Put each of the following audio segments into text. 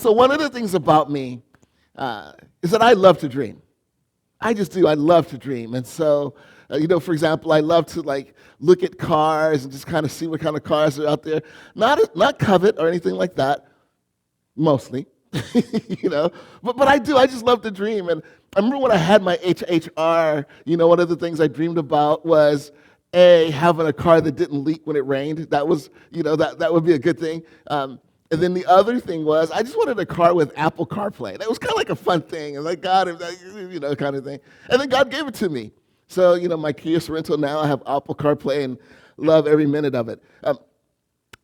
So one of the things about me is that I love to dream. I just do. I love to dream. And so, for example, I love to like look at cars and just kind of see what kind of cars are out there. Not covet or anything like that, mostly, But I do. I just love to dream. And I remember when I had my HHR, one of the things I dreamed about was having a car that didn't leak when it rained. That was, that would be a good thing. And then the other thing was, I just wanted a car with Apple CarPlay. That was kind of like a fun thing, and like God, kind of thing. And then God gave it to me. So, my Kia Sorento now, I have Apple CarPlay and love every minute of it.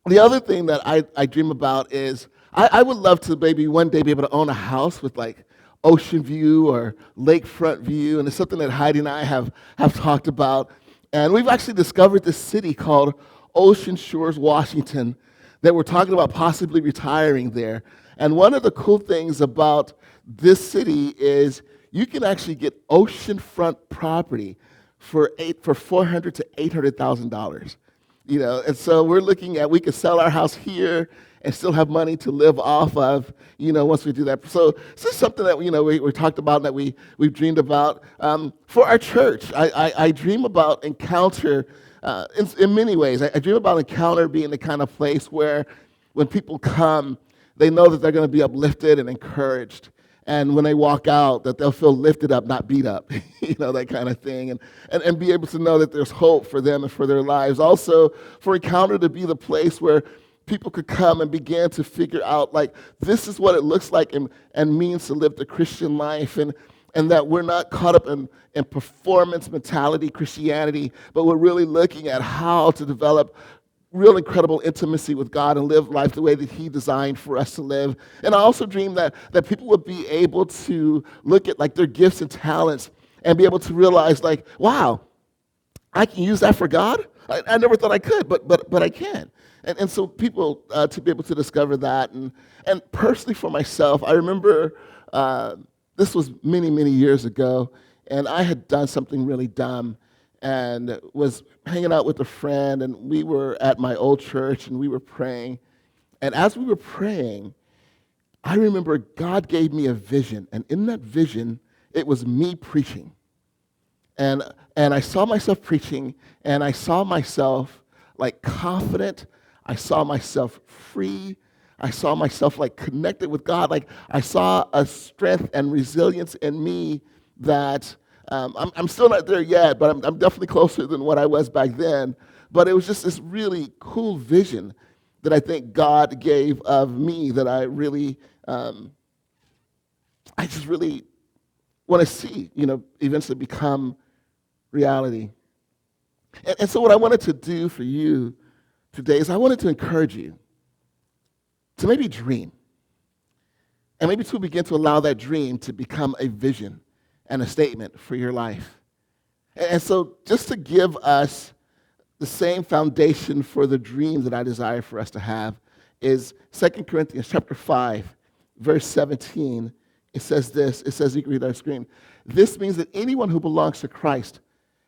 The other thing that I dream about is I would love to maybe one day be able to own a house with like ocean view or lakefront view, and it's something that Heidi and I have talked about. And we've actually discovered this city called Ocean Shores, Washington, that we're talking about possibly retiring there. And one of the cool things about this city is you can actually get oceanfront property for $400,000 to $800,000. And so we're looking at we could sell our house here and still have money to live off of, once we do that. So this is something that we talked about and that we've dreamed about for our church. I dream about encounter. In many ways, I dream about Encounter being the kind of place where when people come, they know that they're going to be uplifted and encouraged. And when they walk out, that they'll feel lifted up, not beat up, that kind of thing. And be able to know that there's hope for them and for their lives. Also, for Encounter to be the place where people could come and begin to figure out, like, this is what it looks like and means to live the Christian life. And that we're not caught up in performance mentality Christianity, but we're really looking at how to develop real incredible intimacy with God and live life the way that He designed for us to live. And I also dream that people would be able to look at like their gifts and talents and be able to realize like, wow, I can use that for God? I never thought I could, but I can. And so people to be able to discover that. And personally for myself, I remember this was many, many years ago, and I had done something really dumb and was hanging out with a friend, and we were at my old church, and we were praying. And as we were praying, I remember God gave me a vision, and in that vision, it was me preaching. And I saw myself preaching, and I saw myself like confident. I saw myself free. I saw myself like connected with God. Like I saw a strength and resilience in me that I'm still not there yet, but I'm definitely closer than what I was back then. But it was just this really cool vision that I think God gave of me that I really, I just really want to see, eventually become reality. And so what I wanted to do for you today is I wanted to encourage you to maybe dream. And maybe to begin to allow that dream to become a vision and a statement for your life. And so just to give us the same foundation for the dreams that I desire for us to have is 2 Corinthians chapter 5, verse 17. It says this. It says, you can read it on the screen. This means that anyone who belongs to Christ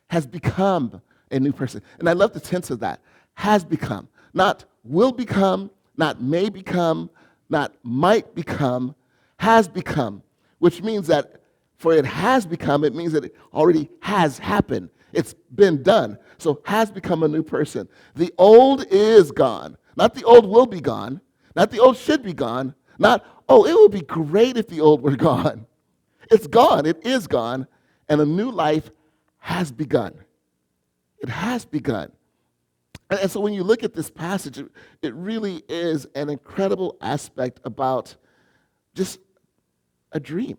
has become a new person. And I love the tense of that. Has become. Not will become, not may become, not might become, has become, which means that for it has become, it means that it already has happened. It's been done. So has become a new person. The old is gone. Not the old will be gone. Not the old should be gone. Not, oh, it would be great if the old were gone. It's gone. It is gone. And a new life has begun. It has begun. And so when you look at this passage, it really is an incredible aspect about just a dream.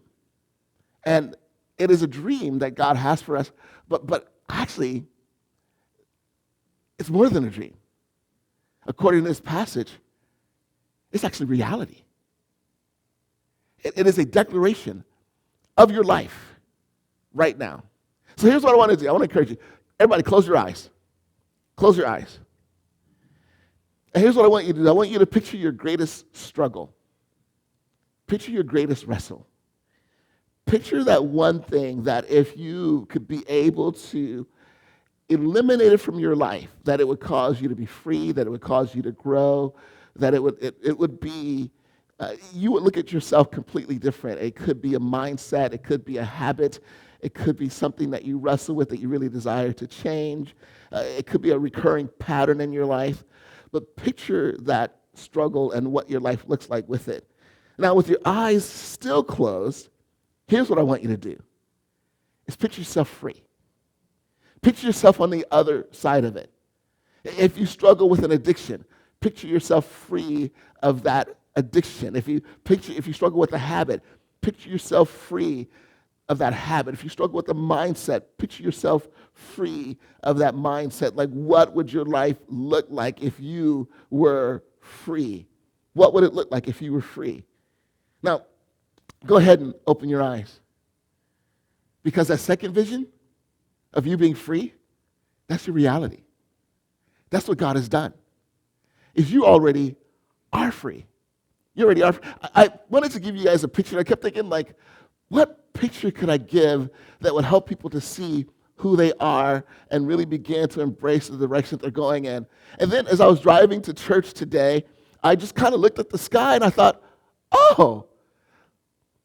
And it is a dream that God has for us, but actually, it's more than a dream. According to this passage, it's actually reality. It is a declaration of your life right now. So here's what I want to do. I want to encourage you. Everybody, close your eyes. Close your eyes. And here's what I want you to do. I want you to picture your greatest struggle. Picture your greatest wrestle. Picture that one thing that if you could be able to eliminate it from your life, that it would cause you to be free, that it would cause you to grow, that it would be you would look at yourself completely different. It could be a mindset, it could be a habit, it could be something that you wrestle with that you really desire to change. It could be a recurring pattern in your life. But picture that struggle and what your life looks like with it. Now, with your eyes still closed, here's what I want you to do, is picture yourself free. Picture yourself on the other side of it. If you struggle with an addiction, picture yourself free of that addiction. If you struggle with a habit, picture yourself free of that habit. If you struggle with a mindset, picture yourself free of that mindset. Like, what would your life look like if you were free? What would it look like if you were free? Now, go ahead and open your eyes. Because that second vision of you being free, that's your reality. That's what God has done. Is you already are free. You already are. I wanted to give you guys a picture. I kept thinking, like, what picture could I give that would help people to see who they are and really begin to embrace the direction that they're going in? And then as I was driving to church today, I just kind of looked at the sky and I thought, oh,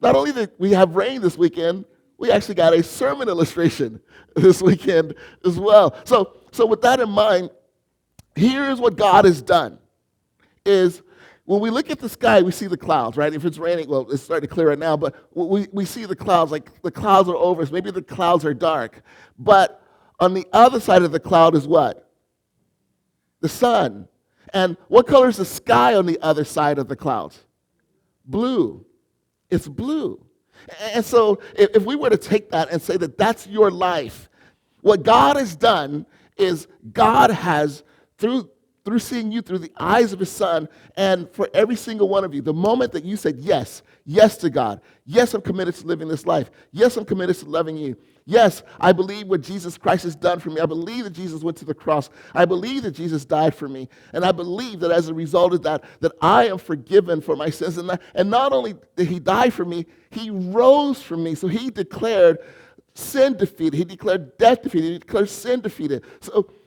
not only did we have rain this weekend, we actually got a sermon illustration this weekend as well. So with that in mind, here's what God has done, is when we look at the sky, we see the clouds, right? If it's raining, well, it's starting to clear right now, but we see the clouds, like the clouds are over us. Maybe the clouds are dark. But on the other side of the cloud is what? The sun. And what color is the sky on the other side of the clouds? Blue. It's blue. And so if we were to take that and say that that's your life, what God has done is God has, through seeing you through the eyes of his son, and for every single one of you, the moment that you said yes to God, yes, I'm committed to living this life, yes, I'm committed to loving you, yes, I believe what Jesus Christ has done for me, I believe that Jesus went to the cross, I believe that Jesus died for me, and I believe that as a result of that I am forgiven for my sins, and not only did he die for me, he rose for me, so he declared sin defeated, he declared death defeated, he declared sin defeated.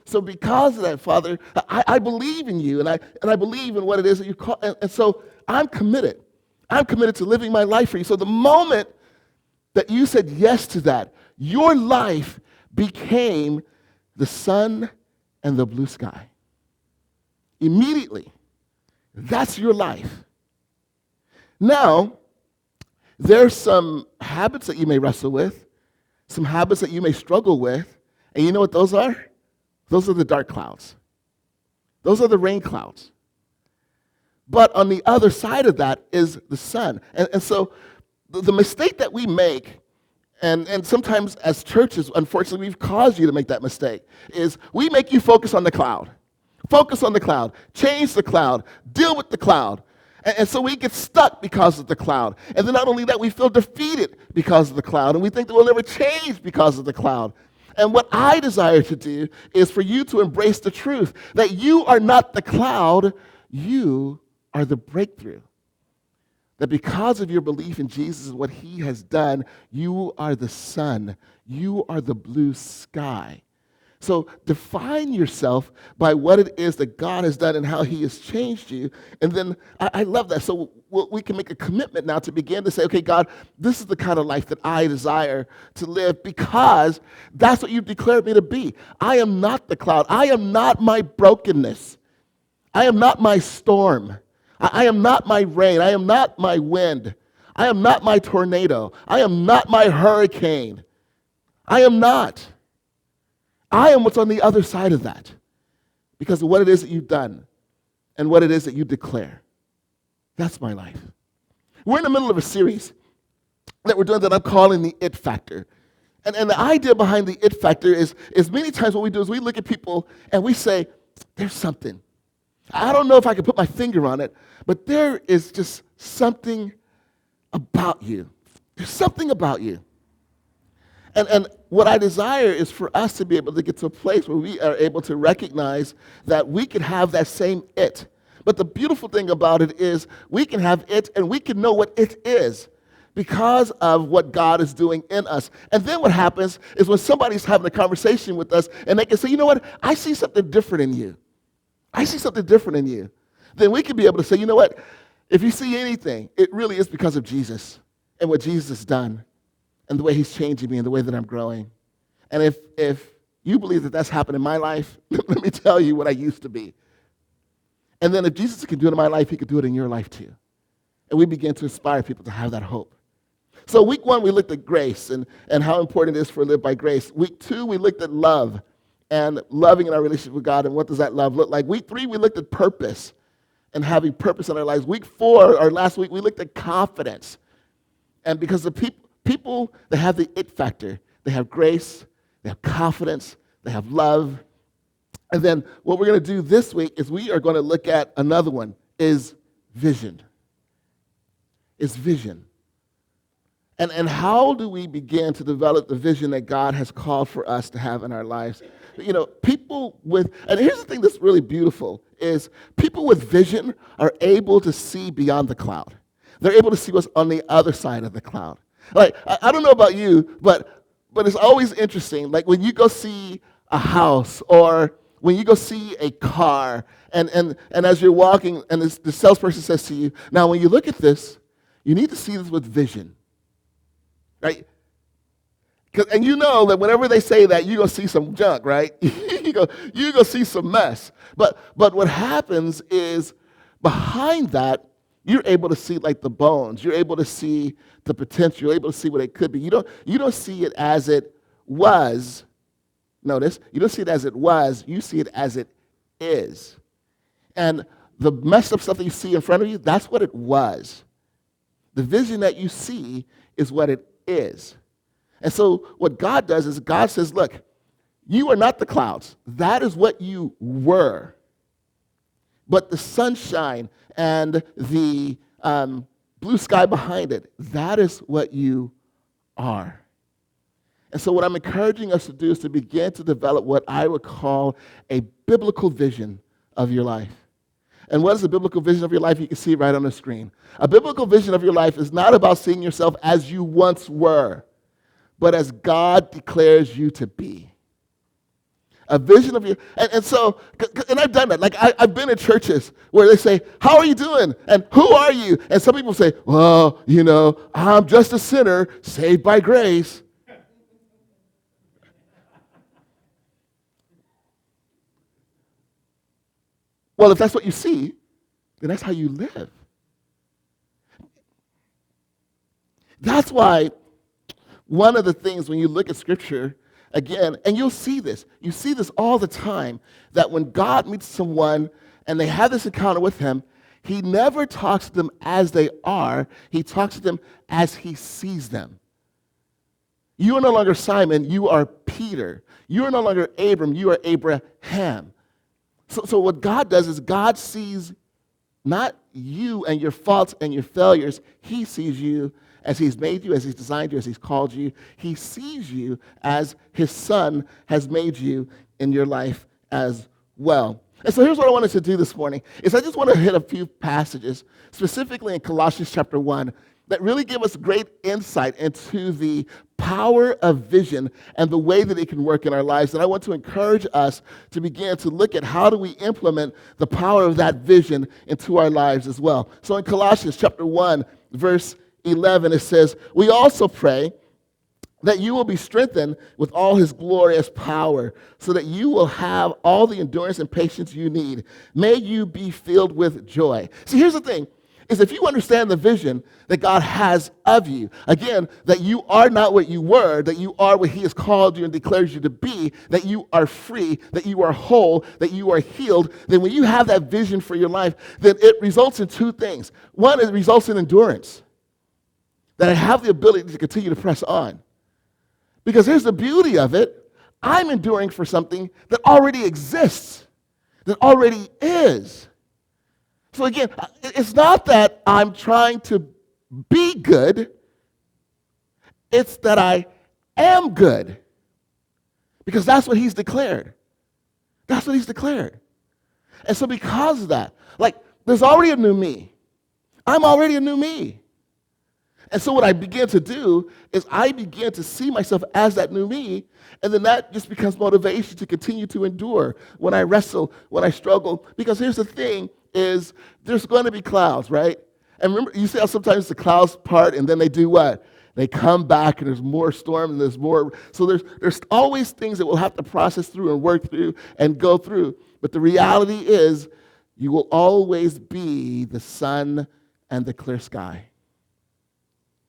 So because of that, Father, I believe in you, and I believe in what it is that you call, and so I'm committed. I'm committed to living my life for you. So the moment that you said yes to that, your life became the sun and the blue sky. Immediately, that's your life. Now, there's some habits that you may wrestle with, some habits that you may struggle with, and you know what those are? Those are the dark clouds. Those are the rain clouds. But on the other side of that is the sun. And so the mistake that we make, and sometimes as churches, unfortunately, we've caused you to make that mistake, is we make you focus on the cloud. Focus on the cloud. Change the cloud. Deal with the cloud. And so we get stuck because of the cloud. And then not only that, we feel defeated because of the cloud. And we think that we'll never change because of the cloud. And what I desire to do is for you to embrace the truth that you are not the cloud, you are the breakthrough. That because of your belief in Jesus and what he has done, you are the sun, you are the blue sky. So define yourself by what it is that God has done and how he has changed you. And then I love that. So we can make a commitment now to begin to say, okay, God, this is the kind of life that I desire to live because that's what you've declared me to be. I am not the cloud. I am not my brokenness. I am not my storm. I am not my rain. I am not my wind. I am not my tornado. I am not my hurricane. I am not. I am what's on the other side of that because of what it is that you've done and what it is that you declare. That's my life. We're in the middle of a series that we're doing that I'm calling the it factor. And the idea behind the it factor is many times what we do is we look at people and we say, there's something. I don't know if I can put my finger on it, but there is just something about you. There's something about you. And what I desire is for us to be able to get to a place where we are able to recognize that we can have that same it. But the beautiful thing about it is we can have it and we can know what it is because of what God is doing in us. And then what happens is when somebody's having a conversation with us and they can say, you know what, I see something different in you. I see something different in you. Then we can be able to say, you know what, If you see anything, it really is because of Jesus and what Jesus has done and the way he's changing me and the way that I'm growing. And if you believe that that's happened in my life, let me tell you what I used to be. And then if Jesus can do it in my life, he could do it in your life too. And we begin to inspire people to have that hope. So week 1, we looked at grace and how important it is for live by grace. Week 2, we looked at love and loving in our relationship with God and what does that love look like. Week 3, we looked at purpose and having purpose in our lives. Week 4, or last week, we looked at confidence. And because the people that have the it factor, they have grace, they have confidence, they have love. And then what we're going to do this week is we are going to look at another one, is vision. Is vision. And how do we begin to develop the vision that God has called for us to have in our lives? You know, people with, and here's the thing that's really beautiful, is people with vision are able to see beyond the cloud. They're able to see what's on the other side of the cloud. Like, I don't know about you, but it's always interesting. Like when you go see a house or when you go see a car, and as you're walking, and the salesperson says to you, now when you look at this, you need to see this with vision. Right? And you know that whenever they say that, you're going to see some junk, right? you're going to see some mess. But what happens is behind that, you're able to see like the bones. You're able to see the potential. You're able to see what it could be. You don't see it as it was. Notice, you don't see it as it was. You see it as it is. And the messed up stuff that you see in front of you, that's what it was. The vision that you see is what it is. And so what God does is God says, look, you are not the clouds. That is what you were. But the sunshine and the blue sky behind it, that is what you are. And so what I'm encouraging us to do is to begin to develop what I would call a biblical vision of your life. And what is a biblical vision of your life? You can see right on the screen. A biblical vision of your life is not about seeing yourself as you once were, but as God declares you to be. A vision of your, and so, and I've done that. Like I've been in churches where they say, how are you doing? And who are you? And some people say, well, you know, I'm just a sinner saved by grace. Well, if that's what you see, then that's how you live. That's why one of the things when you look at Scripture, again, and you see this all the time, that when God meets someone and they have this encounter with him, he never talks to them as they are. He talks to them as he sees them. You are no longer Simon, you are Peter. You are no longer Abram, you are Abraham. So what God does is God sees not you and your faults and your failures. He sees you as he's made you, as he's designed you, as he's called you. He sees you as his son has made you in your life as well. And so here's what I wanted to do this morning, is I just want to hit a few passages, specifically in Colossians chapter 1, that really give us great insight into the power of vision and the way that it can work in our lives. And I want to encourage us to begin to look at how do we implement the power of that vision into our lives as well. So in Colossians chapter 1, verse 11, it says, we also pray that you will be strengthened with all his glorious power, so that you will have all the endurance and patience you need. May you be filled with joy. See, here's the thing, is if you understand the vision that God has of you, again, that you are not what you were, that you are what he has called you and declares you to be, that you are free, that you are whole, that you are healed, then when you have that vision for your life, then it results in two things. One, it results in endurance, that I have the ability to continue to press on. Because here's the beauty of it, I'm enduring for something that already exists, that already is. So again, it's not that I'm trying to be good, it's that I am good. Because that's what he's declared. That's what he's declared. And so because of that, like, there's already a new me. I'm already a new me. And so what I begin to do is I begin to see myself as that new me, and then that just becomes motivation to continue to endure when I wrestle, when I struggle. Because here's the thing, is there's going to be clouds, right? And remember, you see how sometimes the clouds part and then they do what? They come back and there's more storm and there's more. So there's always things that we'll have to process through and work through and go through. But the reality is you will always be the sun and the clear sky.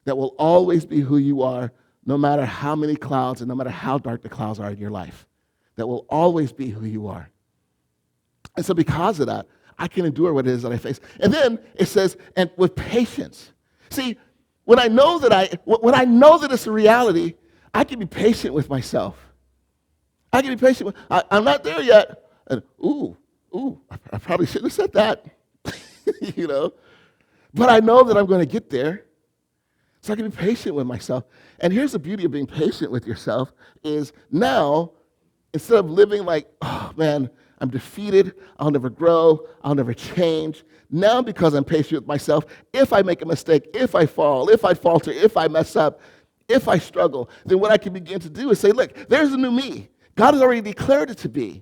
That will always be who you are, no matter how many clouds and no matter how dark the clouds are in your life. That will always be who you are. And so because of that, I can endure what it is that I face. And then it says, and with patience. See, when I know that it's a reality, I can be patient with myself. I can be patient with, I'm not there yet. And I probably shouldn't have said that. You know? But I know that I'm going to get there. So I can be patient with myself. And here's the beauty of being patient with yourself is now, instead of living like, oh man, I'm defeated, I'll never grow, I'll never change. Now because I'm patient with myself, if I make a mistake, if I fall, if I falter, if I mess up, if I struggle, then what I can begin to do is say, look, there's a new me. God has already declared it to be.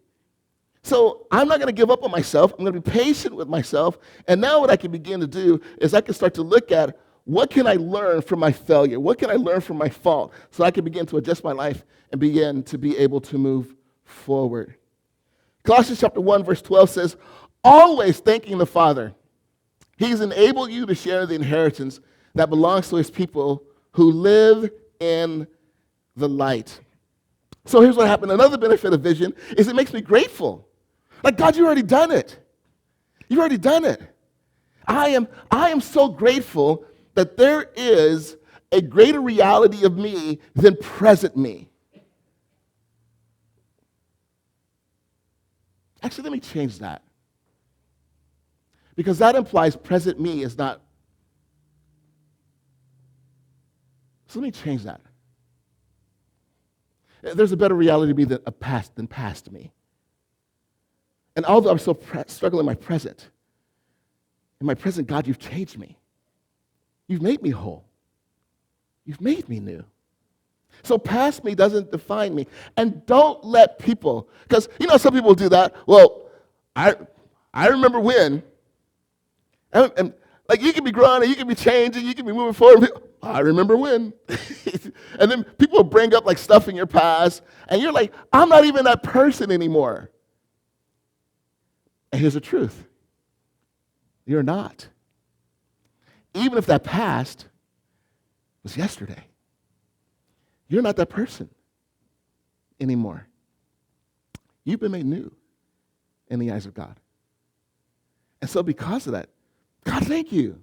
So I'm not going to give up on myself. I'm going to be patient with myself. And now what I can begin to do is I can start to look at what can I learn from my failure? What can I learn from my fault? So I can begin to adjust my life and begin to be able to move forward. Colossians chapter 1, verse 12 says, always thanking the Father. He's enabled you to share the inheritance that belongs to his people who live in the light. So here's what happened. Another benefit of vision is it makes me grateful. Like, God, you already done it. You already done it. I am so grateful that there is a greater reality of me than present me. Actually, let me change that. Because that implies present me is not. So let me change that. There's a better reality to me than past me. And although I'm so struggling in my present, God, you've changed me. You've made me whole. You've made me new. So past me doesn't define me. And don't let people, because some people do that. Well, I remember when, and like you can be growing and you can be changing, you can be moving forward. I remember when. And then people bring up like stuff in your past, and you're like, I'm not even that person anymore. And here's the truth. You're not. Even if that past was yesterday. You're not that person anymore. You've been made new in the eyes of God. And so because of that, God, thank you.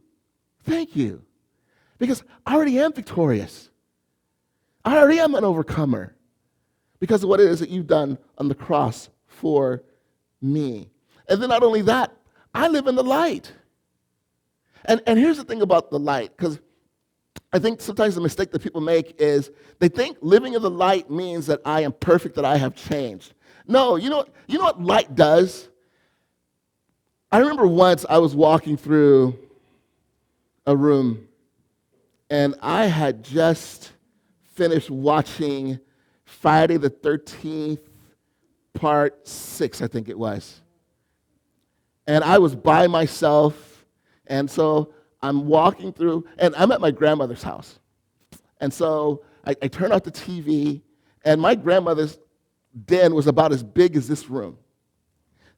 Thank you. Because I already am victorious. I already am an overcomer because of what it is that you've done on the cross for me. And then not only that, I live in the light. And here's the thing about the light, because I think sometimes the mistake that people make is they think living in the light means that I am perfect, that I have changed. No, you know what light does? I remember once I was walking through a room, and I had just finished watching Friday the 13th, part 6, I think it was. And I was by myself, and so I'm walking through, and I'm at my grandmother's house. And so I turn out the TV, and my grandmother's den was about as big as this room.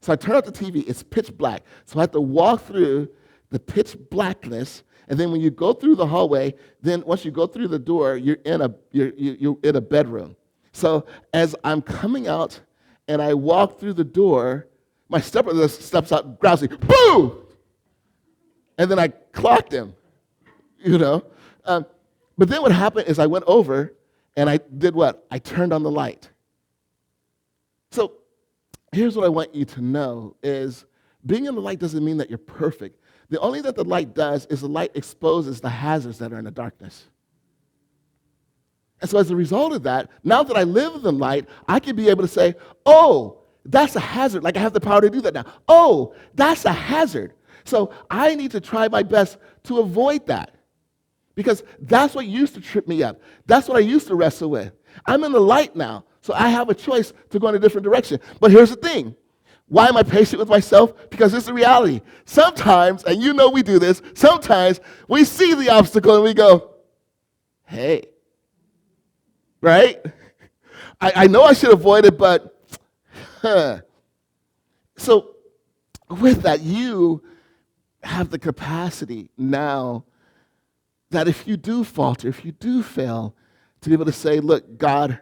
So I turn out the TV, it's pitch black. So I have to walk through the pitch blackness, and then when you go through the hallway, then once you go through the door, you're in a bedroom. So as I'm coming out and I walk through the door, my stepbrother steps out, grabs me, boo! And then I clocked him, But then what happened is I went over and I did what? I turned on the light. So here's what I want you to know is being in the light doesn't mean that you're perfect. The only that the light does is the light exposes the hazards that are in the darkness. And so as a result of that, now that I live in the light, I can be able to say, oh, that's a hazard. Like I have the power to do that now. Oh, that's a hazard. So I need to try my best to avoid that because that's what used to trip me up. That's what I used to wrestle with. I'm in the light now, so I have a choice to go in a different direction. But here's the thing. Why am I patient with myself? Because it's the reality. Sometimes, and you know we do this, sometimes we see the obstacle and we go, hey, right? I know I should avoid it, but, So with that, you have the capacity now that if you do falter, if you do fail, to be able to say, look, God,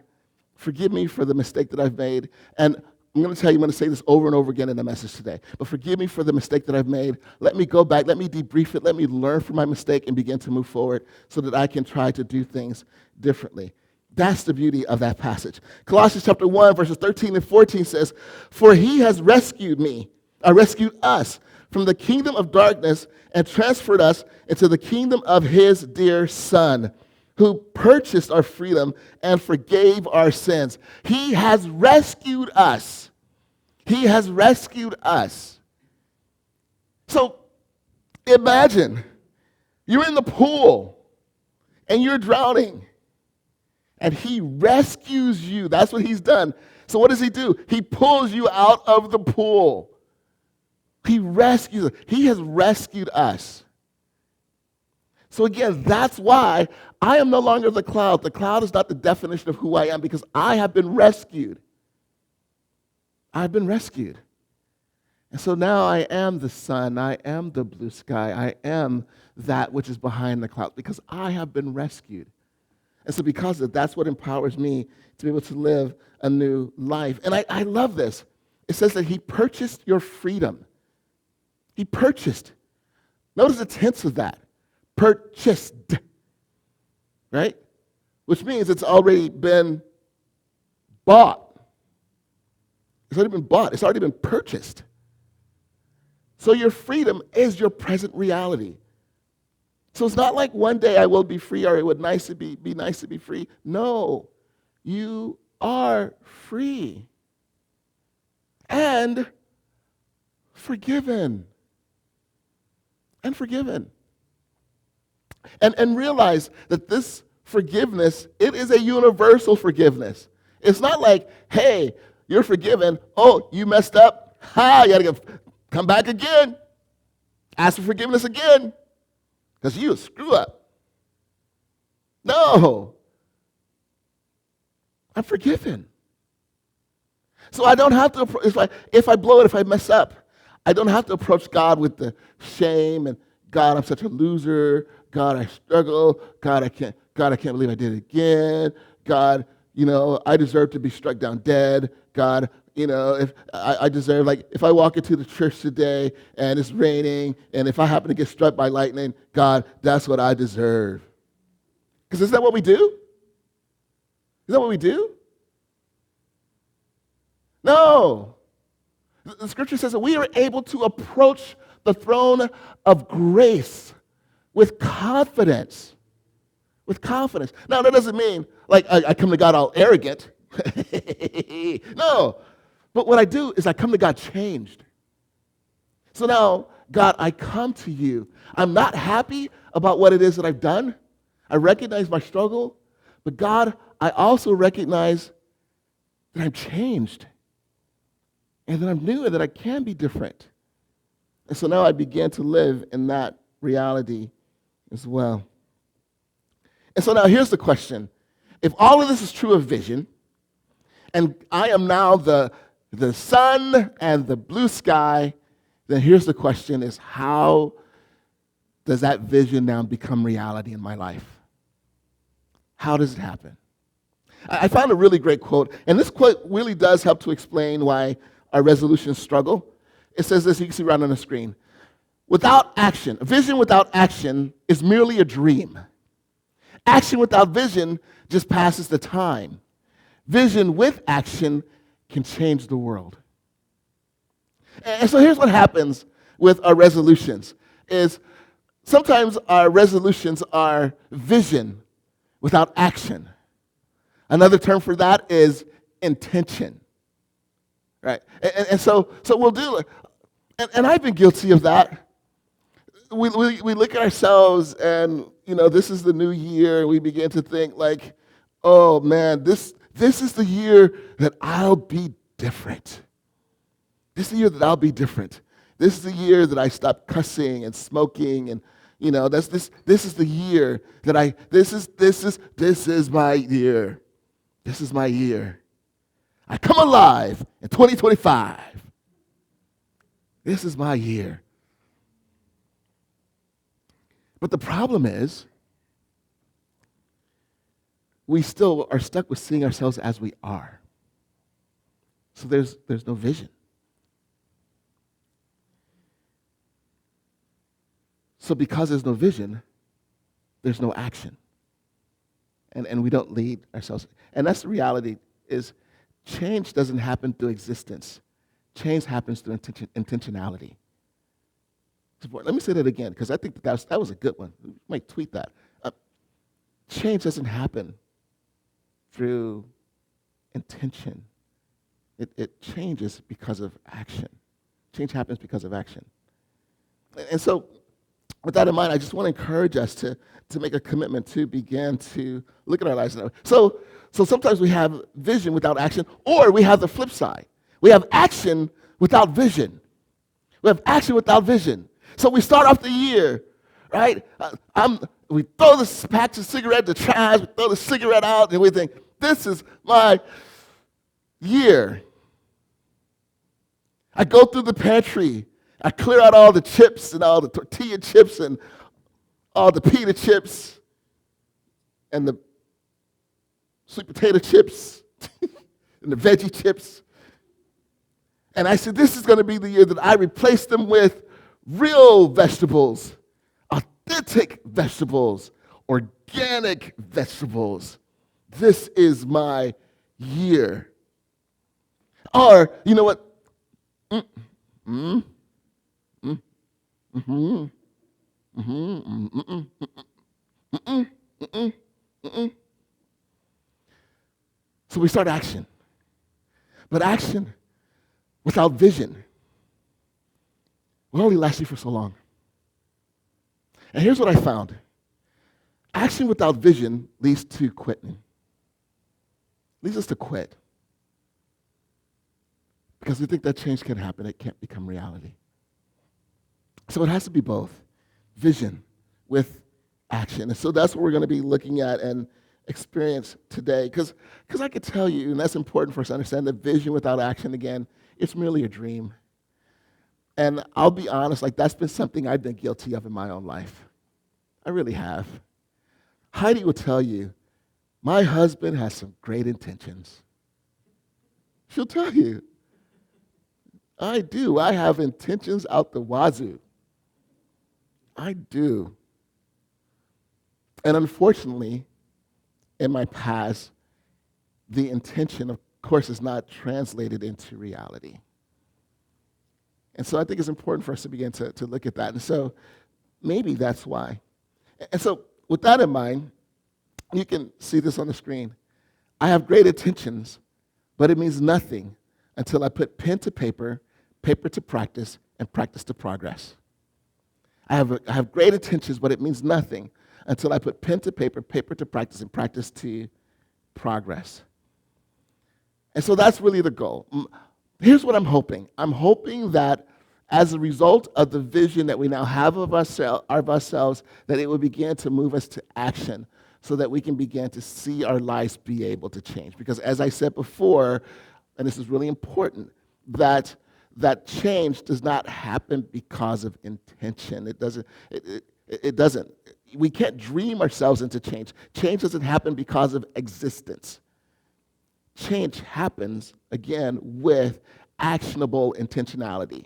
forgive me for the mistake that I've made. And I'm going to tell you, I'm going to say this over and over again in the message today. But forgive me for the mistake that I've made. Let me go back. Let me debrief it. Let me learn from my mistake and begin to move forward so that I can try to do things differently. That's the beauty of that passage. Colossians chapter 1, verses 13 and 14 says, for he has rescued us from the kingdom of darkness and transferred us into the kingdom of his dear Son, who purchased our freedom and forgave our sins. He has rescued us. He has rescued us. So imagine you're in the pool and you're drowning and he rescues you. That's what he's done. So what does he do? He pulls you out of the pool. He rescues us. He has rescued us. So again, that's why I am no longer the cloud. The cloud is not the definition of who I am because I have been rescued. I've been rescued. And so now I am the sun. I am the blue sky. I am that which is behind the cloud because I have been rescued. And so because of that, that's what empowers me to be able to live a new life. And I love this. It says that he purchased your freedom. He purchased. Notice the tense of that. Purchased. Right? Which means it's already been bought. It's already been bought. It's already been purchased. So your freedom is your present reality. So it's not like one day I will be free or it would be nice to be free. No, you are free and forgiven. And forgiven. And realize that this forgiveness, it is a universal forgiveness. It's not like, hey, you're forgiven. Oh, you messed up. Ha, you got to come back again. Ask for forgiveness again. Because you screw up. No. I'm forgiven. So I don't have to, if I blow it, if I mess up, I don't have to approach God with the shame and God, I'm such a loser. God, I struggle. God, I can't believe I did it again. God, I deserve to be struck down dead. God, if I deserve, if I walk into the church today and it's raining and if I happen to get struck by lightning, God, that's what I deserve. Because isn't that what we do? Is that what we do? No. The scripture says that we are able to approach the throne of grace with confidence. With confidence. Now, that doesn't mean I come to God all arrogant. No. But what I do is I come to God changed. So now, God, I come to you. I'm not happy about what it is that I've done. I recognize my struggle. But God, I also recognize that I'm changed. And that I'm new and that I can be different. And so now I began to live in that reality as well. And so now here's the question. If all of this is true of vision, and I am now the sun and the blue sky, then here's the question is how does that vision now become reality in my life? How does it happen? I found a really great quote, and this quote really does help to explain why our resolutions struggle. It says this, you can see right on the screen. Without action, a vision without action is merely a dream. Action without vision just passes the time. Vision with action can change the world. And so here's what happens with our resolutions is sometimes our resolutions are vision without action. Another term for that is intention. Right? And so we'll do it. And I've been guilty of that. We look at ourselves and, this is the new year. And we begin to think oh, man, this is the year that I'll be different. This is the year that I'll be different. This is the year that I stop cussing and smoking, and this is the year that this is my year. This is my year. I come alive in 2025. This is my year. But the problem is, we still are stuck with seeing ourselves as we are. So there's no vision. So because there's no vision, there's no action. And we don't lead ourselves. And that's the reality, is change doesn't happen through existence. Change happens through intentionality. Let me say that again, because I think that was a good one. You might tweet that. Change doesn't happen through intention. It changes because of action. Change happens because of action. And so, with that in mind, I just want to encourage us to make a commitment to begin to look at our lives. So sometimes we have vision without action, or we have the flip side. We have action without vision. We have action without vision. So we start off the year, right? We throw the packs of cigarette in the trash, we throw the cigarette out, and we think, this is my year. I go through the pantry. I clear out all the chips and all the tortilla chips and all the pita chips and the sweet potato chips and the veggie chips. And I said, this is going to be the year that I replace them with real vegetables, authentic vegetables, organic vegetables. This is my year. Or, you know what? So we start action. But action without vision will only last you for so long. And here's what I found. Action without vision leads to quitting. Leads us to quit. Because we think that change can happen. It can't become reality. So it has to be both. Vision with action. And so that's what we're going to be looking at and experience today. Because I could tell you, and that's important for us to understand, that vision without action, again, it's merely a dream. And I'll be honest, that's been something I've been guilty of in my own life. I really have. Heidi will tell you, my husband has some great intentions. She'll tell you. I do. I have intentions out the wazoo. I do. And unfortunately, in my past, the intention, of course, is not translated into reality. And so I think it's important for us to begin to look at that. And so maybe that's why. And so with that in mind, you can see this on the screen. I have great intentions, but it means nothing until I put pen to paper, paper to practice, and practice to progress. I have great intentions, but it means nothing until I put pen to paper, paper to practice, and practice to progress. And so that's really the goal. Here's what I'm hoping. I'm hoping that as a result of the vision that we now have of ourselves, that it will begin to move us to action so that we can begin to see our lives be able to change. Because as I said before, and this is really important, that change does not happen because of intention. It doesn't. We can't dream ourselves into change. Change doesn't happen because of existence. Change happens, again, with actionable intentionality.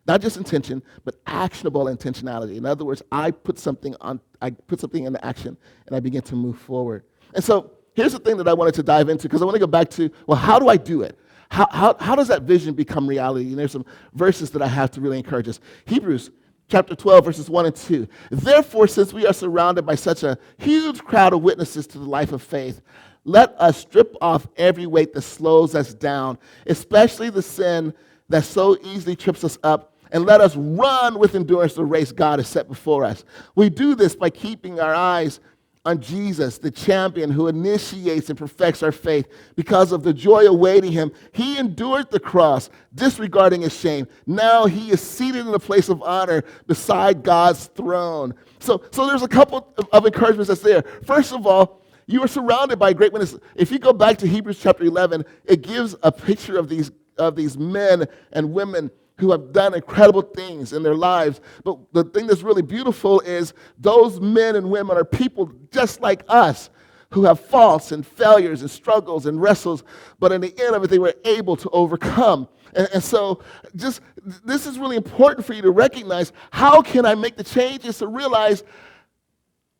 Not just intention, but actionable intentionality. In other words, I put something into action, and I begin to move forward. And so here's the thing that I wanted to dive into, because I want to go back to, well, how do I do it? How does that vision become reality? And there's some verses that I have to really encourage us. Hebrews chapter 12, verses 1 and 2. Therefore, since we are surrounded by such a huge crowd of witnesses to the life of faith, let us strip off every weight that slows us down, especially the sin that so easily trips us up, and let us run with endurance the race God has set before us. We do this by keeping our eyes on Jesus, the champion who initiates and perfects our faith. Because of the joy awaiting him, he endured the cross, disregarding his shame. Now he is seated in a place of honor beside God's throne. So there's a couple of encouragements that's there. First of all, you are surrounded by great witnesses. If you go back to Hebrews chapter 11, it gives a picture of these men and women who have done incredible things in their lives. But the thing that's really beautiful is those men and women are people just like us who have faults and failures and struggles and wrestles, but in the end of it, they were able to overcome. And so just this is really important for you to recognize, how can I make the changes to realize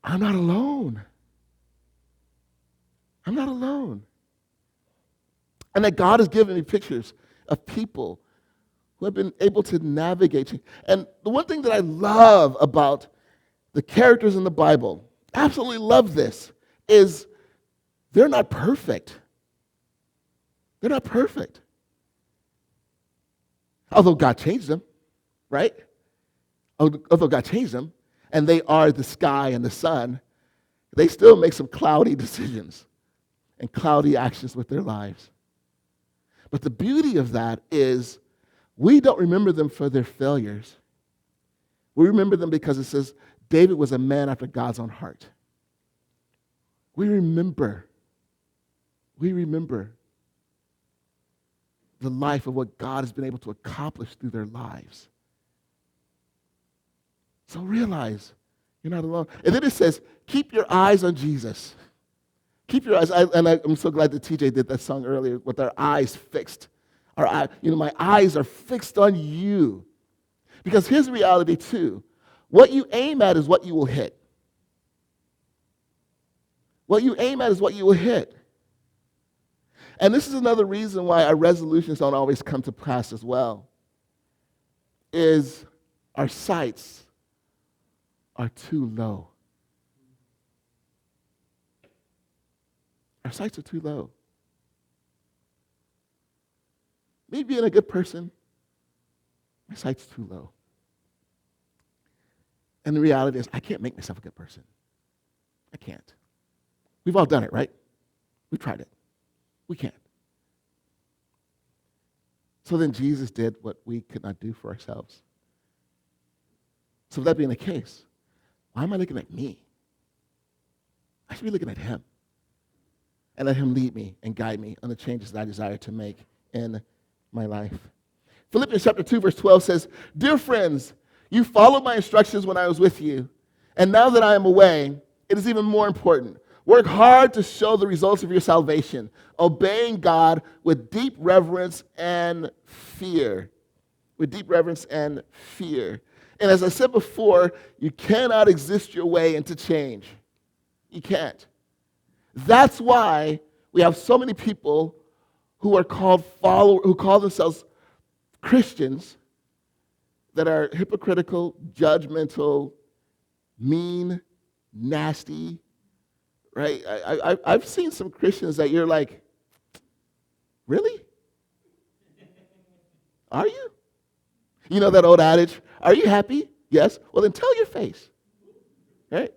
I'm not alone. I'm not alone. And that God has given me pictures of people who have been able to navigate. And the one thing that I love about the characters in the Bible, absolutely love this, is they're not perfect. They're not perfect. Although God changed them, right? Although God changed them, and they are the sky and the sun, they still make some cloudy decisions and cloudy actions with their lives. But the beauty of that is we don't remember them for their failures. We remember them because it says David was a man after God's own heart. We remember the life of what God has been able to accomplish through their lives. So realize you're not alone. And then it says, keep your eyes on Jesus. Keep your eyes, I'm so glad that TJ did that song earlier, with our eyes fixed. My eyes are fixed on you. Because here's the reality too. What you aim at is what you will hit. What you aim at is what you will hit. And this is another reason why our resolutions don't always come to pass as well, is our sights are too low. Our sights are too low. Me being a good person, my sight's too low. And the reality is, I can't make myself a good person. I can't. We've all done it, right? We've tried it. We can't. So then Jesus did what we could not do for ourselves. So with that being the case, why am I looking at me? I should be looking at him. And let him lead me and guide me on the changes that I desire to make in my life. Philippians chapter 2, verse 12 says, "Dear friends, you followed my instructions when I was with you, and now that I am away, it is even more important. Work hard to show the results of your salvation, obeying God with deep reverence and fear." With deep reverence and fear. And as I said before, you cannot exist your way into change. You can't. That's why we have so many people who are who call themselves Christians, that are hypocritical, judgmental, mean, nasty, right? I've seen some Christians that you're like, really? Are you? You know that old adage, are you happy? Yes. Well, then tell your face, right?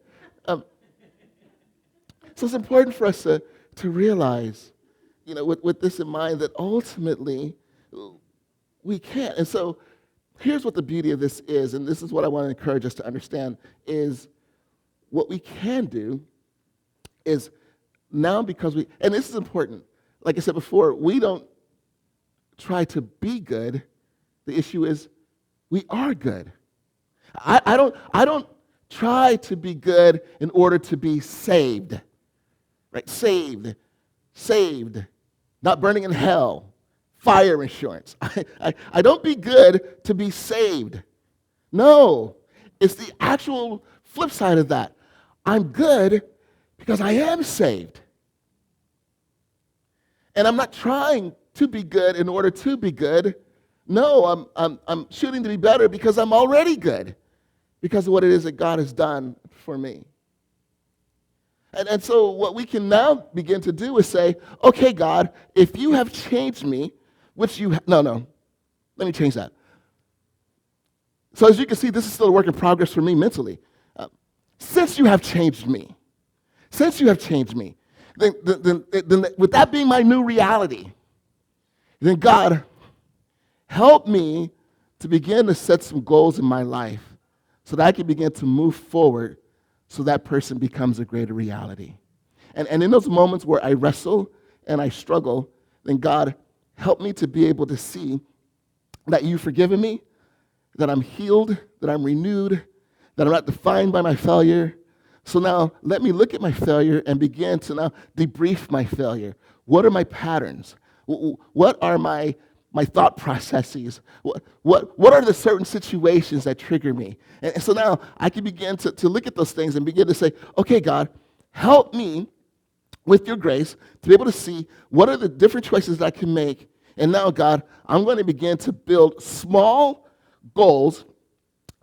So it's important for us to realize, with this in mind, that ultimately we can't. And so here's what the beauty of this is, and this is what I want to encourage us to understand, is what we can do is now, because and this is important, like I said before, we don't try to be good. The issue is we are good. I don't try to be good in order to be saved. Right? Saved, not burning in hell, fire insurance. I don't be good to be saved. No, it's the actual flip side of that. I'm good because I am saved. And I'm not trying to be good in order to be good. No, I'm shooting to be better because I'm already good, because of what it is that God has done for me. And so what we can now begin to do is say, okay, God, if you have changed me, which you, no, let me change that. So as you can see, this is still a work in progress for me mentally. Since you have changed me, Since you have changed me, then with that being my new reality, then God, help me to begin to set some goals in my life so that I can begin to move forward so that person becomes a greater reality. And in those moments where I wrestle and I struggle, then God, help me to be able to see that you've forgiven me, that I'm healed, that I'm renewed, that I'm not defined by my failure. So now let me look at my failure and begin to now debrief my failure. What are my patterns? What are my thought processes? What are the certain situations that trigger me? And so now I can begin to look at those things and begin to say, okay, God, help me with your grace to be able to see what are the different choices that I can make. And now, God, I'm going to begin to build small goals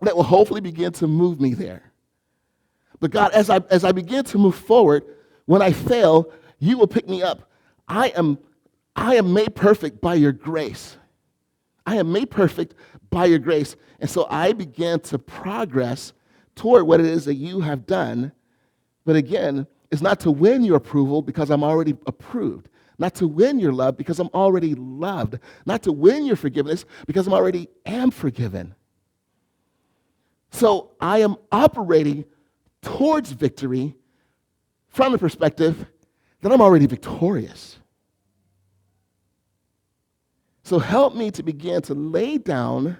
that will hopefully begin to move me there. But God, as I begin to move forward, when I fail, you will pick me up. I am made perfect by your grace. I am made perfect by your grace. And so I began to progress toward what it is that you have done. But again, it's not to win your approval because I'm already approved. Not to win your love because I'm already loved. Not to win your forgiveness because I'm already am forgiven. So I am operating towards victory from the perspective that I'm already victorious. So help me to begin to lay down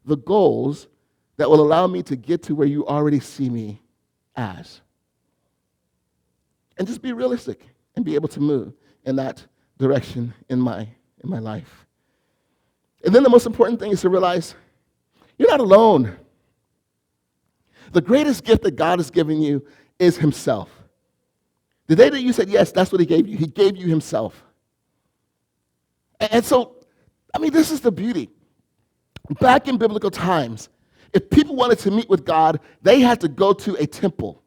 the goals that will allow me to get to where you already see me as. And just be realistic and be able to move in that direction in my life. And then the most important thing is to realize you're not alone. The greatest gift that God has given you is himself. The day that you said yes, that's what he gave you. He gave you himself. And so, I mean, this is the beauty. Back in biblical times, if people wanted to meet with God, they had to go to a temple.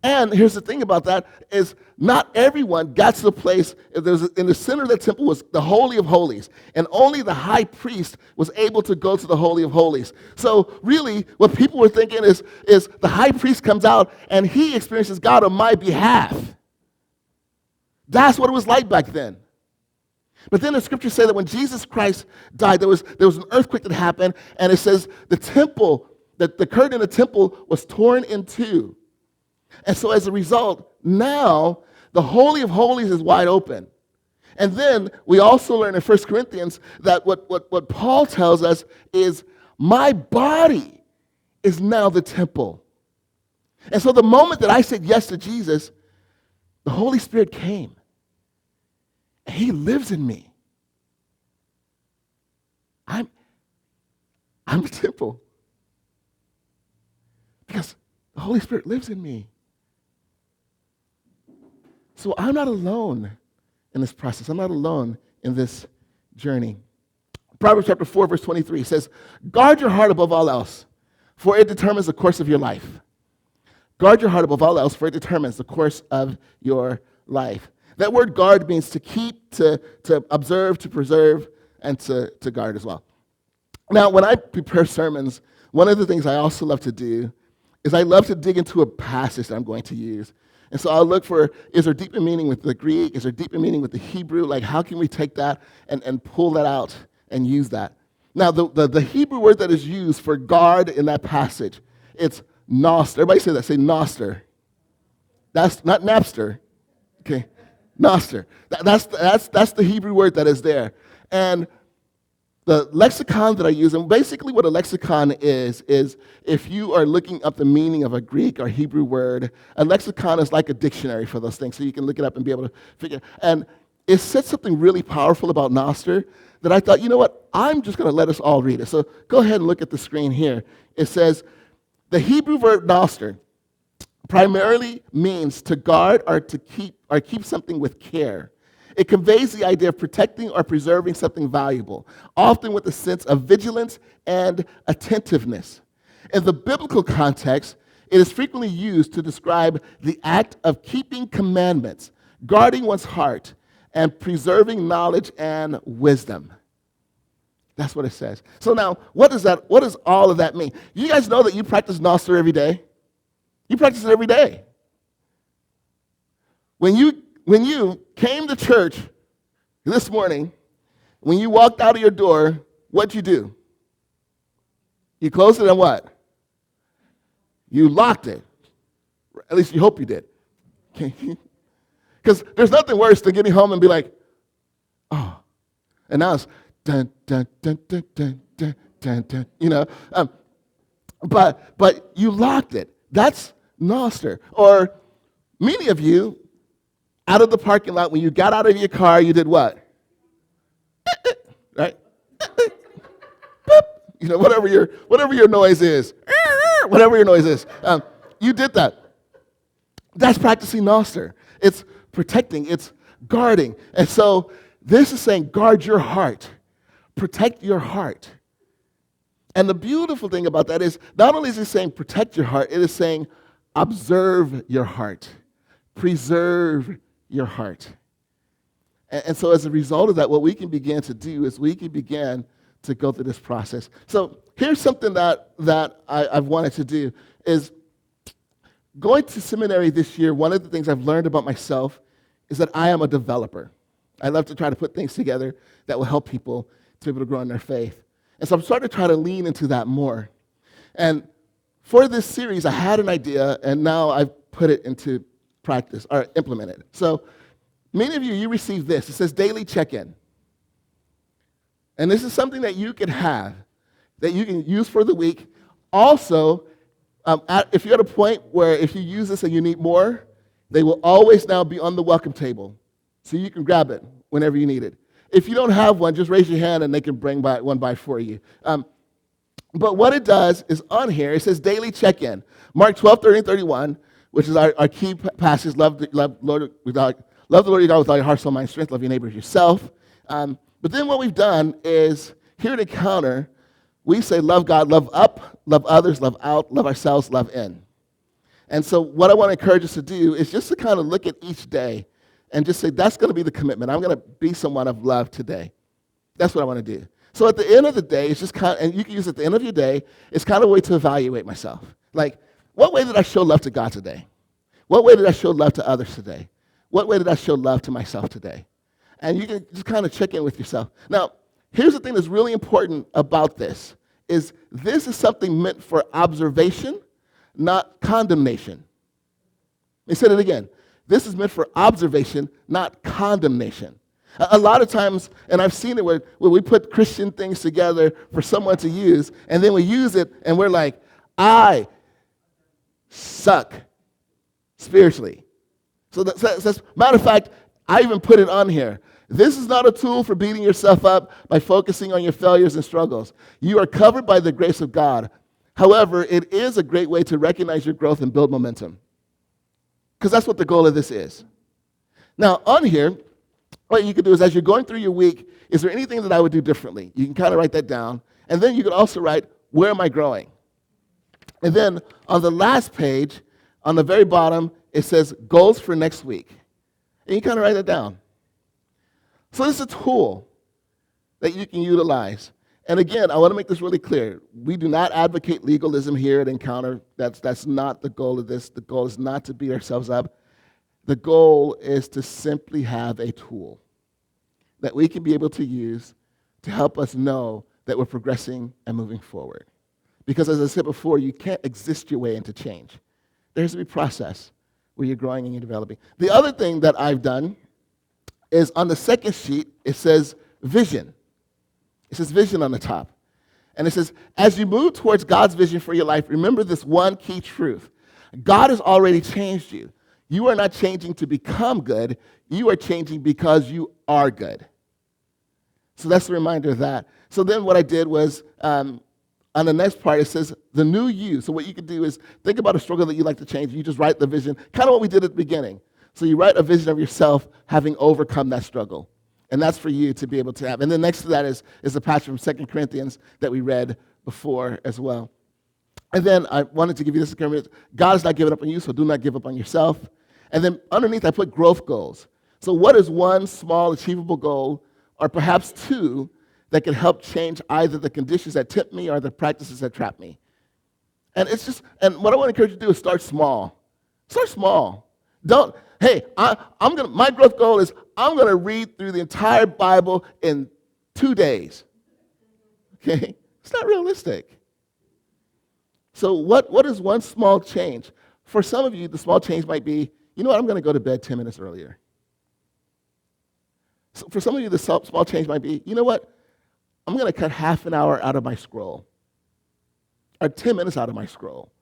And here's the thing about that is not everyone got to the place, in the center of the temple was the Holy of Holies, and only the high priest was able to go to the Holy of Holies. So really, what people were thinking is the high priest comes out and he experiences God on my behalf. That's what it was like back then. But then the scriptures say that when Jesus Christ died, there was an earthquake that happened, and it says the temple, that the curtain in the temple was torn in two. And so as a result, now the Holy of Holies is wide open. And then we also learn in 1 Corinthians that what Paul tells us is my body is now the temple. And so the moment that I said yes to Jesus, the Holy Spirit came. And he lives in me. I'm the temple. Because the Holy Spirit lives in me. So I'm not alone in this process. I'm not alone in this journey. Proverbs chapter 4, verse 23 says, guard your heart above all else, for it determines the course of your life. Guard your heart above all else, for it determines the course of your life. That word guard means to keep, to observe, to preserve, and to guard as well. Now, when I prepare sermons, one of the things I also love to do is I love to dig into a passage that I'm going to use. And so I'll look for, is there deeper meaning with the Greek? Is there deeper meaning with the Hebrew? Like, how can we take that and pull that out and use that? Now, the Hebrew word that is used for guard in that passage, it's noster. Everybody say that. Say noster. That's not Napster. Okay. Noster. That's the Hebrew word that is there. And the lexicon that I use, and basically what a lexicon is if you are looking up the meaning of a Greek or Hebrew word, a lexicon is like a dictionary for those things, so you can look it up and be able to figure. And it said something really powerful about noster that I thought, you know what, I'm just going to let us all read it. So go ahead and look at the screen here. It says, the Hebrew verb noster primarily means to guard or to keep something with care. It conveys the idea of protecting or preserving something valuable, often with a sense of vigilance and attentiveness. In the biblical context, it is frequently used to describe the act of keeping commandments, guarding one's heart, and preserving knowledge and wisdom. That's what it says. So now, what does all of that mean? You guys know that you practice noster every day? You practice it every day. When you came to church this morning, when you walked out of your door, what'd you do? You closed it and what? You locked it. At least you hope you did. Because there's nothing worse than getting home and be like, oh, and now it's dun, dun, dun, dun, dun, dun, dun, dun, you know. But you locked it. That's Noster. Or many of you, out of the parking lot, when you got out of your car, you did what? Right? You know, whatever your noise is. Whatever your noise is. You did that. That's practicing Noster. It's protecting. It's guarding. And so this is saying guard your heart. Protect your heart. And the beautiful thing about that is not only is it saying protect your heart, it is saying observe your heart. Preserve your heart. And so as a result of that, what we can begin to do is we can begin to go through this process. So here's something that I've wanted to do is going to seminary this year. One of the things I've learned about myself is that I am a developer. I love to try to put things together that will help people to be able to grow in their faith. And so I'm starting to try to lean into that more. And for this series, I had an idea, and now I've put it into practice, or implemented. So many of you received this. It says daily check-in. And this is something that you can have, that you can use for the week. Also, if you're at a point where if you use this and you need more, they will always now be on the welcome table. So you can grab it whenever you need it. If you don't have one, just raise your hand and they can bring one by for you. But what it does is on here, it says daily check-in. Mark 12:30 and 31, which is our key passage, love the Lord your God with all your heart, soul, mind, strength, love your neighbor as yourself. But then what we've done is, here at Encounter, we say love God, love up, love others, love out, love ourselves, love in. And so what I want to encourage us to do is just to kind of look at each day and just say, that's going to be the commitment. I'm going to be someone of love today. That's what I want to do. So at the end of the day, it's just kind of, and you can use it at the end of your day, it's kind of a way to evaluate myself. Like, what way did I show love to God today? What way did I show love to others today? What way did I show love to myself today? And you can just kind of check in with yourself. Now, here's the thing that's really important about this is something meant for observation, not condemnation. Let me say it again. This is meant for observation, not condemnation. A lot of times, and I've seen it where we put Christian things together for someone to use, and then we use it, and we're like, I suck spiritually. So that's matter of fact, I even put it on here. This is not a tool for beating yourself up by focusing on your failures and struggles. You are covered by the grace of God. However, it is a great way to recognize your growth and build momentum. Because that's what the goal of this is. Now, on here, what you can do is as you're going through your week, is there anything that I would do differently? You can kind of write that down. And then you can also write, where am I growing? And then on the last page, on the very bottom, it says goals for next week. And you kind of write that down. So this is a tool that you can utilize. And again, I want to make this really clear. We do not advocate legalism here at Encounter. That's not the goal of this. The goal is not to beat ourselves up. The goal is to simply have a tool that we can be able to use to help us know that we're progressing and moving forward. Because as I said before, you can't exist your way into change. There has to be a process where you're growing and you're developing. The other thing that I've done is on the second sheet, it says vision. It says vision on the top. And it says, as you move towards God's vision for your life, remember this one key truth. God has already changed you. You are not changing to become good. You are changing because you are good. So that's the reminder of that. So then what I did was, on the next part, it says the new you. So what you can do is think about a struggle that you'd like to change. You just write the vision, kind of what we did at the beginning. So you write a vision of yourself having overcome that struggle. And that's for you to be able to have. And then next to that is the passage from 2 Corinthians that we read before as well. And then I wanted to give you this encouragement. God has not given up on you, so do not give up on yourself. And then underneath, I put growth goals. So what is one small achievable goal, or perhaps two, that can help change either the conditions that tempt me or the practices that trap me? And it's just, and what I want to encourage you to do is start small. Start small. hey, my growth goal is I'm going to read through the entire Bible in 2 days. Okay? It's not realistic. So what is one small change? For some of you, the small change might be, you know what, I'm going to go to bed 10 minutes earlier. So for some of you, the small change might be, you know what, I'm going to cut half an hour out of my scroll, or 10 minutes out of my scroll,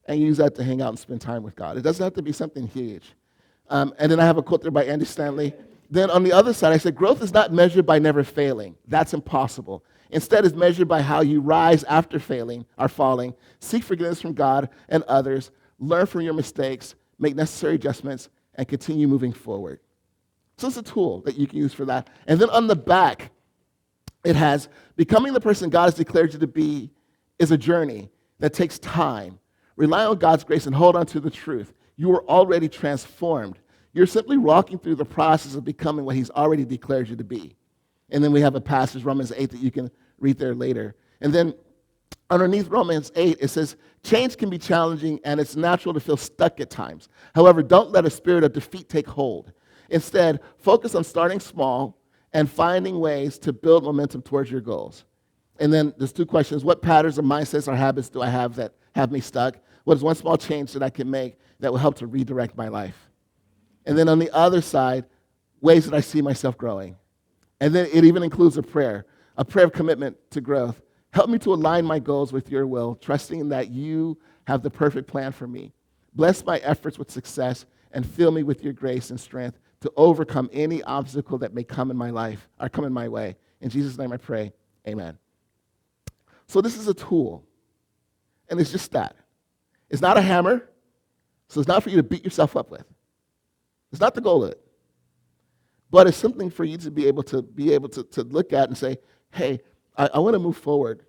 and use that to hang out and spend time with God. It doesn't have to be something huge. And then I have a quote there by Andy Stanley. Then on the other side, I said, growth is not measured by never failing. That's impossible. Instead, it's measured by how you rise after failing or falling, seek forgiveness from God and others, learn from your mistakes, make necessary adjustments, and continue moving forward. So it's a tool that you can use for that. And then on the back, it has becoming the person God has declared you to be is a journey that takes time. Rely on God's grace and hold on to the truth. You are already transformed. You're simply walking through the process of becoming what he's already declared you to be. And then we have a passage, Romans 8, that you can read there later. And then underneath Romans 8, it says, change can be challenging and it's natural to feel stuck at times. However, don't let a spirit of defeat take hold. Instead, focus on starting small and finding ways to build momentum towards your goals. And then there's 2 questions. What patterns or mindsets or habits do I have that have me stuck? What is one small change that I can make that will help to redirect my life? And then on the other side, ways that I see myself growing. And then it even includes a prayer of commitment to growth. Help me to align my goals with your will, trusting that you have the perfect plan for me. Bless my efforts with success and fill me with your grace and strength to overcome any obstacle that may come in my life or come in my way. In Jesus' name I pray, amen. So this is a tool, and it's just that. It's not a hammer, so it's not for you to beat yourself up with. It's not the goal of it. But it's something for you to be able to look at and say, hey, I want to move forward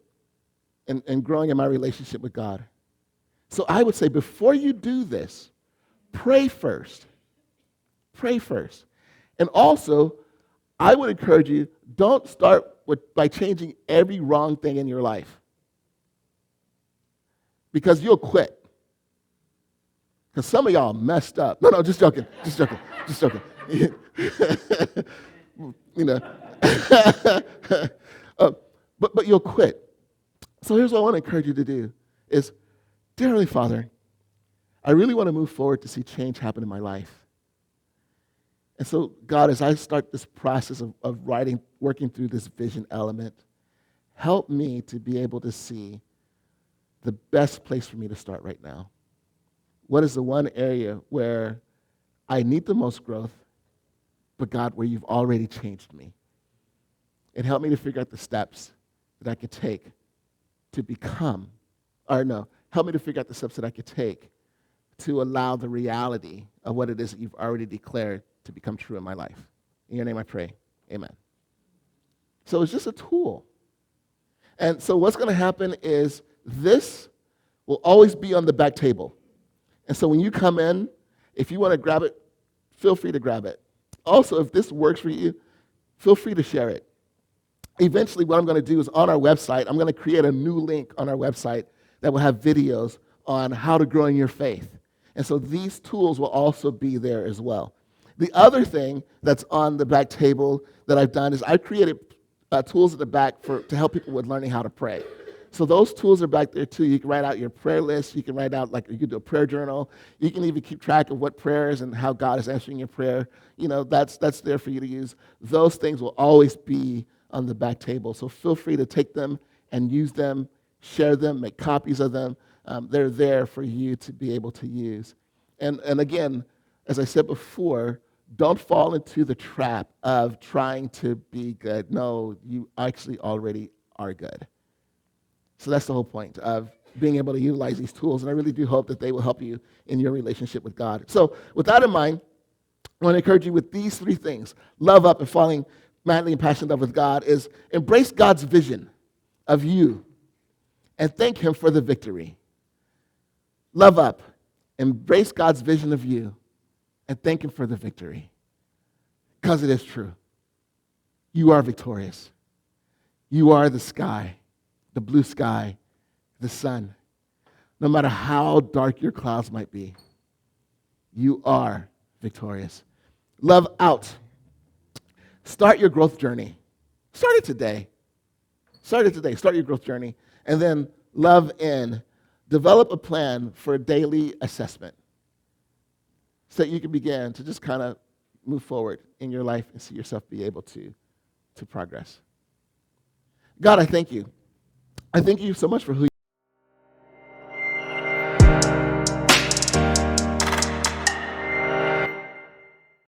in growing in my relationship with God. So I would say before you do this, pray first. Pray first. And also, I would encourage you, don't start by changing every wrong thing in your life. Because you'll quit. Because some of y'all messed up. No, just joking. You know. But you'll quit. So here's what I want to encourage you to do is, dear Heavenly Father, I really want to move forward to see change happen in my life. And so, God, as I start this process of working through this vision element, help me to be able to see the best place for me to start right now. What is the one area where I need the most growth, but God, where you've already changed me? And help me to figure out the steps that I could take to become, help me to figure out the steps that I could take to allow the reality of what it is that you've already declared to become true in my life. In your name I pray, amen. So it's just a tool. And so what's going to happen is this will always be on the back table. And so when you come in, if you want to grab it, feel free to grab it. Also, if this works for you, feel free to share it. Eventually, what I'm going to do is on our website, I'm going to create a new link on our website that will have videos on how to grow in your faith. And so these tools will also be there as well. The other thing that's on the back table that I've done is I've created tools at the back to help people with learning how to pray. So those tools are back there too. You can write out your prayer list. You can write out, you can do a prayer journal. You can even keep track of what prayers and how God is answering your prayer. That's there for you to use. Those things will always be on the back table. So feel free to take them and use them, share them, make copies of them. They're there for you to be able to use. And again, as I said before, don't fall into the trap of trying to be good. No, you actually already are good. So that's the whole point of being able to utilize these tools. And I really do hope that they will help you in your relationship with God. So with that in mind, I want to encourage you with these 3 things. Love up and falling madly and passionately in love with God is embrace God's vision of you and thank him for the victory. Love up, embrace God's vision of you and thank him for the victory. Because it is true. You are victorious. You are the sky, the blue sky, the sun. No matter how dark your clouds might be, you are victorious. Love out. Start your growth journey. Start it today. Start it today. Start your growth journey. And then love in. Develop a plan for a daily assessment so that you can begin to just kind of move forward in your life and see yourself be able to progress. God, I thank you. I thank you so much for who